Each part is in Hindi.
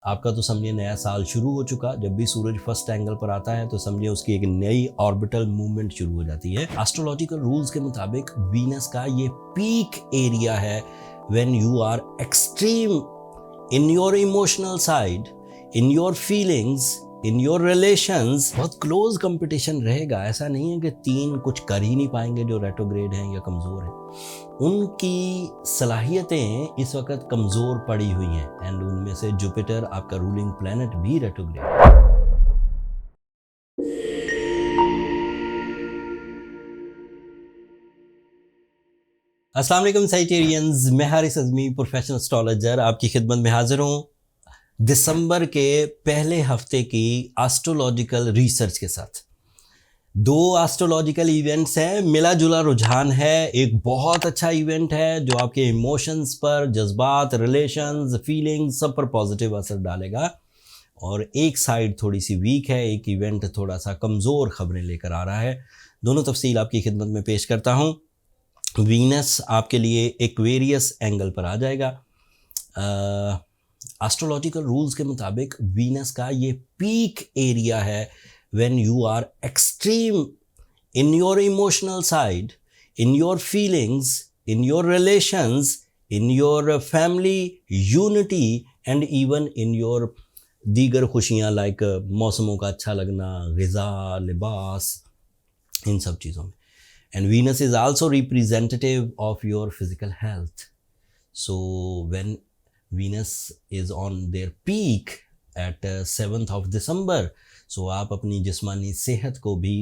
आपका तो समझिए नया साल शुरू हो चुका। जब भी सूरज फर्स्ट एंगल पर आता है तो समझिए उसकी एक नई ऑर्बिटल मूवमेंट शुरू हो जाती है। एस्ट्रोलॉजिकल रूल्स के मुताबिक वीनस का ये पीक एरिया है when you are extreme in your emotional side, in your feelings, in your relations. बहुत क्लोज कंपटीशन रहेगा। ऐसा नहीं है कि तीन कुछ कर ही नहीं पाएंगे जो रेट्रोग्रेड हैं या कमज़ोर हैं। उनकी सलाहियतें इस वक्त कमज़ोर पड़ी हुई हैं एंड उनमें से जुपिटर आपका रूलिंग प्लैनेट भी रेट्रोग्रेड। अस्सलाम वालेकुम साइटेरियंस, मैं हारिस अज़मी प्रोफेशनल एस्ट्रोलॉजर आपकी खिदमत में हाजिर हूँ दिसंबर के पहले हफ्ते की एस्ट्रोलॉजिकल रिसर्च के साथ। दो एस्ट्रोलॉजिकल इवेंट्स हैं, मिला जुला रुझान है। एक बहुत अच्छा इवेंट है जो आपके इमोशंस पर, जज्बात, रिलेशंस, फीलिंग्स सब पर पॉजिटिव असर डालेगा, और एक साइड थोड़ी सी वीक है, एक इवेंट थोड़ा सा कमज़ोर खबरें लेकर आ रहा है। दोनों तफसील आपकी खिदमत में पेश करता हूँ। वीनस आपके लिए एक्वेरियस एंगल पर आ जाएगा। एस्ट्रोलॉजिकल रूल्स के मुताबिक वीनस का ये पीक एरिया है when you are extreme in your emotional side, in your feelings, in your relations, in your family unity and even in your दीगर खुशियाँ लाइक मौसमों का अच्छा लगना, ग़िज़ा, लिबास, इन सब चीज़ों में। And Venus is also representative of your physical health. So when Venus is on their peak at 7th of December, सो आप अपनी जिस्मानी सेहत को भी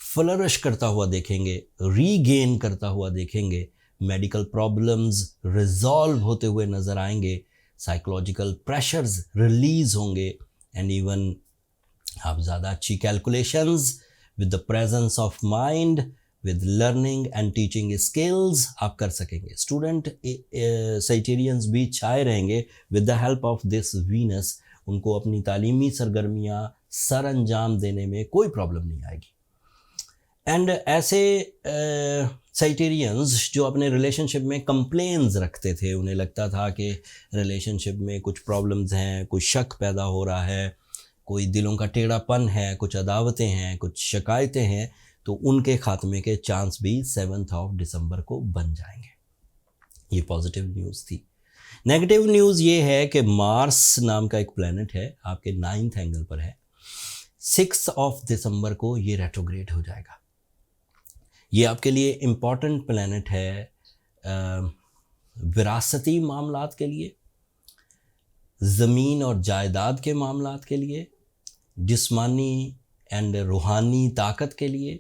फ्लरिश करता हुआ देखेंगे, रीगेन करता हुआ देखेंगे, मेडिकल प्रॉब्लम्स रिजॉल्व होते हुए नज़र आएंगे, साइकोलॉजिकल प्रेशर्स रिलीज़ होंगे एंड इवन आप ज़्यादा अच्छी calculations with the presence of mind, with learning and teaching skills आप कर सकेंगे। स्टूडेंट साइटेरियंस भी छाए रहेंगे with the help of this Venus. उनको अपनी तालीमी सरगर्मियाँ सर अंजाम देने में कोई प्रॉब्लम नहीं आएगी। एंड ऐसे साइटेरियंस जो अपने रिलेशनशिप में कंप्लेन्स रखते थे, उन्हें लगता था कि रिलेशनशिप में कुछ प्रॉब्लम्स हैं, कुछ शक पैदा हो रहा है, कोई दिलों का टेढ़ापन है, कुछ अदावतें हैं, कुछ शिकायतें हैं, तो उनके खात्मे के चांस भी 7 दिसंबर को बन जाएंगे। ये पॉजिटिव न्यूज़ थी। नेगेटिव न्यूज़ ये है कि मार्स नाम का एक प्लैनेट है आपके 9th एंगल पर है। 6 दिसंबर को ये रेट्रोग्रेड हो जाएगा। ये आपके लिए इम्पॉर्टेंट प्लैनेट है विरासती मामलात के लिए, ज़मीन और जायदाद के मामलात के लिए, जिस्मानी एंड रूहानी ताकत के लिए।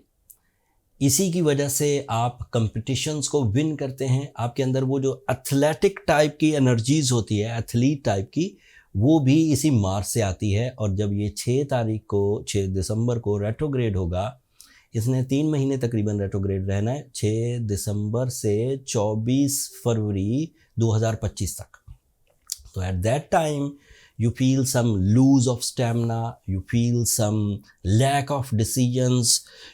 इसी की वजह से आप कंपटीशंस को विन करते हैं। आपके अंदर वो जो एथलेटिक टाइप की एनर्जीज़ होती है, एथलीट टाइप की, वो भी इसी मार्च से आती है। और जब ये 6 दिसंबर को रेट्रोग्रेड होगा, इसने 3 महीने तकरीबन रेट्रोग्रेड रहना है, 6 दिसंबर से 24 फरवरी 2025 तक। तो at that time you feel some lose of stamina, you feel some lack of decisions,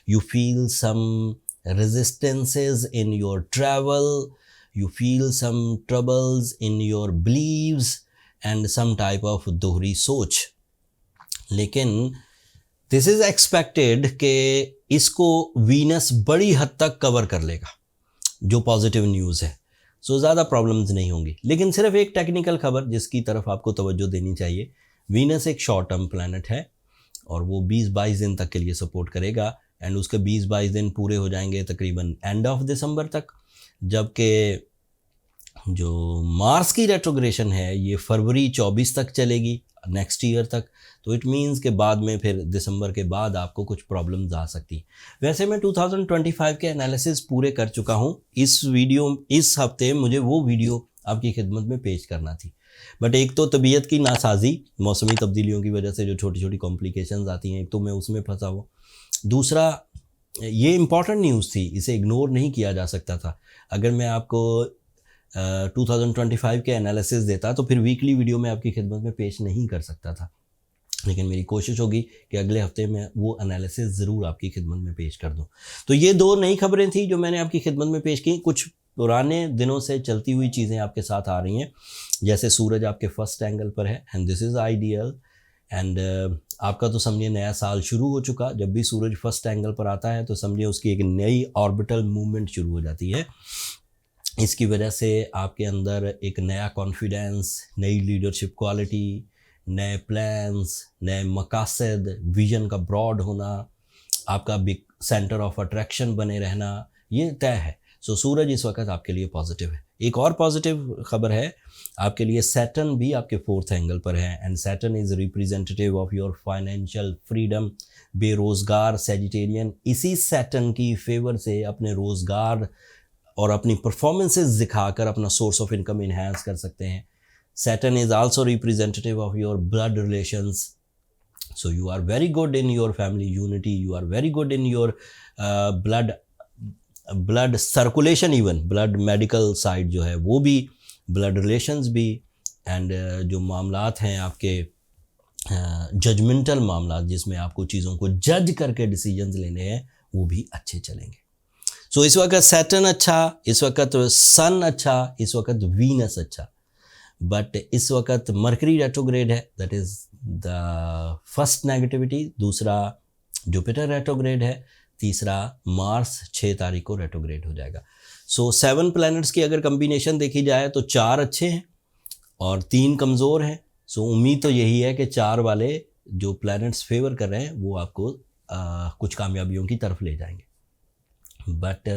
you feel some resistances in your travel, you feel some troubles in your beliefs and some type of दोहरी सोच। लेकिन this is expected कि इसको वीनस बड़ी हद तक कवर कर लेगा, जो पॉजिटिव न्यूज़ है। सो ज़्यादा प्रॉब्लम्स नहीं होंगी। लेकिन सिर्फ एक टेक्निकल खबर जिसकी तरफ आपको तवज्जो देनी चाहिए, वीनस एक शॉर्ट टर्म प्लैनेट है और वो 20-22 दिन तक के लिए सपोर्ट करेगा एंड उसके 20-22 दिन पूरे हो जाएंगे तकरीबन एंड ऑफ दिसंबर तक। जबकि जो मार्स की रेट्रोग्रेशन है ये फरवरी 24 तक चलेगी, नेक्स्ट ईयर तक। तो इट मीन्स के बाद में फिर दिसंबर के बाद आपको कुछ प्रॉब्लम्स आ सकती। वैसे मैं 2025 के एनालिसिस पूरे कर चुका हूँ। इस हफ्ते मुझे वो वीडियो आपकी खिदमत में पेश करना थी, बट एक तो तबीयत की नासाजी, मौसमी तब्दीलियों की वजह से जो छोटी छोटी कॉम्प्लिकेशंस आती हैं, एक तो मैं उसमें फंसा हुआ। दूसरा, ये इम्पॉर्टेंट न्यूज़ थी, इसे इग्नोर नहीं किया जा सकता था। अगर मैं आपको 2025 के एनालिसिस देता तो फिर वीकली वीडियो में आपकी खिदमत में पेश नहीं कर सकता था। लेकिन मेरी कोशिश होगी कि अगले हफ्ते में वो एनालिसिस ज़रूर आपकी खिदमत में पेश कर दूं। तो ये 2 नई खबरें थी जो मैंने आपकी खिदमत में पेश की। कुछ पुराने दिनों से चलती हुई चीज़ें आपके साथ आ रही हैं। जैसे सूरज आपके फर्स्ट एंगल पर है and this is ideal and आपका तो समझिए नया साल शुरू हो चुका। जब भी सूरज फर्स्ट एंगल पर आता है तो समझिए उसकी एक नई ऑर्बिटल मूवमेंट शुरू हो जाती है। इसकी वजह से आपके अंदर एक नया कॉन्फिडेंस, नई लीडरशिप क्वालिटी, नए प्लान्स, नए मकासद, विजन का ब्रॉड होना, आपका बिग सेंटर ऑफ अट्रैक्शन बने रहना, ये तय है। सो सूरज इस वक्त आपके लिए पॉजिटिव है। एक और पॉजिटिव खबर है आपके लिए, सैटर्न भी आपके फोर्थ एंगल पर है and Saturn is representative of your financial freedom. बेरोज़गार सैजिटेरियन इसी सैटर्न की फेवर से अपने रोज़गार और अपनी परफॉर्मेंसेस दिखाकर अपना सोर्स ऑफ इनकम इन्हांस कर सकते हैं। Saturn is also representative of your blood relations, so you are very good in your family unity, you are very good in your blood circulation, even blood medical side जो है वो भी, blood relations भी, and जो मामलात हैं आपके जजमेंटल मामलात जिसमें आपको चीज़ों को जज करके डिसीजंस लेने हैं, वो भी अच्छे चलेंगे। सो इस वक्त सैटर्न अच्छा, इस वक्त सन अच्छा, इस वक्त वीनस अच्छा, बट इस वक्त मरकरी रेट्रोग्रेड है, that is the first negativity. दूसरा जुपिटर रेट्रोग्रेड है, तीसरा मार्स 6 तारीख को रेट्रोग्रेड हो जाएगा। सो 7 प्लैनेट्स की अगर कम्बिनेशन देखी जाए तो 4 अच्छे हैं और 3 कमज़ोर हैं। सो उम्मीद तो यही है कि 4 वाले जो प्लैनेट्स फेवर कर रहे हैं वो आपको कुछ कामयाबियों की तरफ ले जाएंगे, बट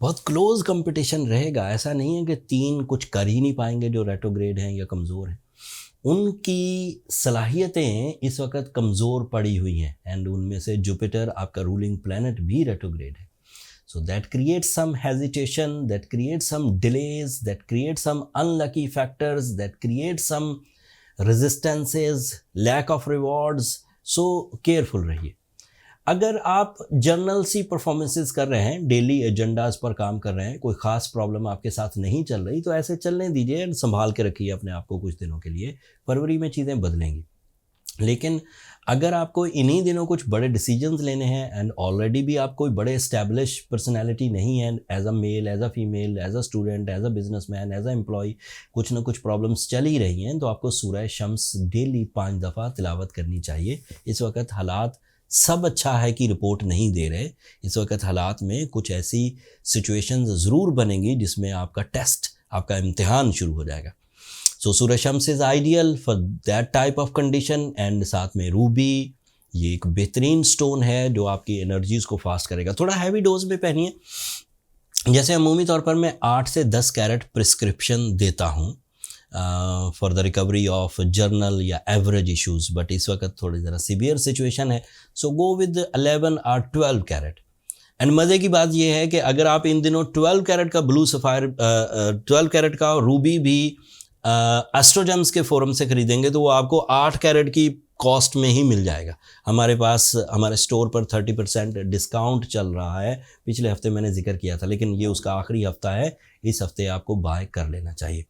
बहुत क्लोज कंपटीशन रहेगा। ऐसा नहीं है कि 3 कुछ कर ही नहीं पाएंगे जो रेट्रोग्रेड हैं या कमज़ोर हैं। उनकी सलाहियतें इस वक्त कमज़ोर पड़ी हुई हैं एंड उनमें से जुपिटर आपका रूलिंग प्लैनेट भी रेट्रोग्रेड है। So that creates some hesitation, that creates some delays, that creates some unlucky factors, that creates some resistances, lack of rewards. So careful रहिए। अगर आप जर्नल सी परफॉर्मेंसेस कर रहे हैं, डेली एजेंडाज पर काम कर रहे हैं, कोई ख़ास प्रॉब्लम आपके साथ नहीं चल रही, तो ऐसे चलने दीजिए, संभाल के रखिए अपने आप को कुछ दिनों के लिए। फरवरी में चीज़ें बदलेंगी। लेकिन अगर आपको इन्हीं दिनों कुछ बड़े डिसीजंस लेने हैं एंड ऑलरेडी भी आप कोई बड़े एस्टैब्लिश पर्सनैलिटी नहीं है, as a male, as a female, as a student, as a businessman, as a employee, कुछ ना कुछ प्रॉब्लम्स चल ही रही हैं, तो आपको सूरह शम्स डेली 5 दफ़ा तिलावत करनी चाहिए। इस वक्त हालात सब अच्छा है कि रिपोर्ट नहीं दे रहे। इस वक्त हालात में कुछ ऐसी सिचुएशंस ज़रूर बनेंगी जिसमें आपका टेस्ट, आपका इम्तिहान शुरू हो जाएगा। सो सूरह Shams is ideal for that type of condition and साथ में रूबी, ये एक बेहतरीन स्टोन है जो आपकी एनर्जीज़ को फास्ट करेगा। थोड़ा हैवी डोज में पहनिए। जैसे अमूमी तौर पर मैं 8 से 10 कैरेट प्रिस्क्रिप्शन देता हूँ for the recovery of journal या एवरेज इश्यूज़, बट इस वक्त थोड़ी ज़रा सीवियर सिचुएशन है, सो गो विद 11 और 12 कैरेट। एंड मज़े की बात यह है कि अगर आप इन दिनों 12 कैरेट का ब्लू सफ़ायर, 12 कैरेट का रूबी भी एस्ट्रोजेम्स के फोरम से ख़रीदेंगे तो वो आपको 8 कैरेट की कॉस्ट में ही मिल जाएगा। हमारे पास हमारे स्टोर पर 30% डिस्काउंट चल रहा है। पिछले हफ्ते मैंने जिक्र किया था, लेकिन ये उसका आखिरी हफ्ता है। इस हफ्ते आपको बाय कर लेना चाहिए।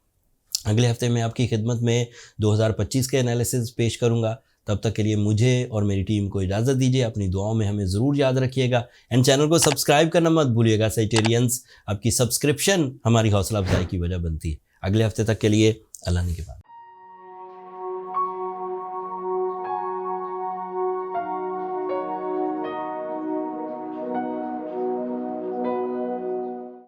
अगले हफ्ते मैं आपकी खिदमत में 2025 के एनालिसिस पेश करूंगा। तब तक के लिए मुझे और मेरी टीम को इजाज़त दीजिए। अपनी दुआओं में हमें ज़रूर याद रखिएगा एंड चैनल को सब्सक्राइब करना मत भूलिएगा। सैजिटेरियंस, आपकी सब्सक्रिप्शन हमारी हौसला अफजाई की वजह बनती है। अगले हफ्ते तक के लिए अल्लाह ने के बाद।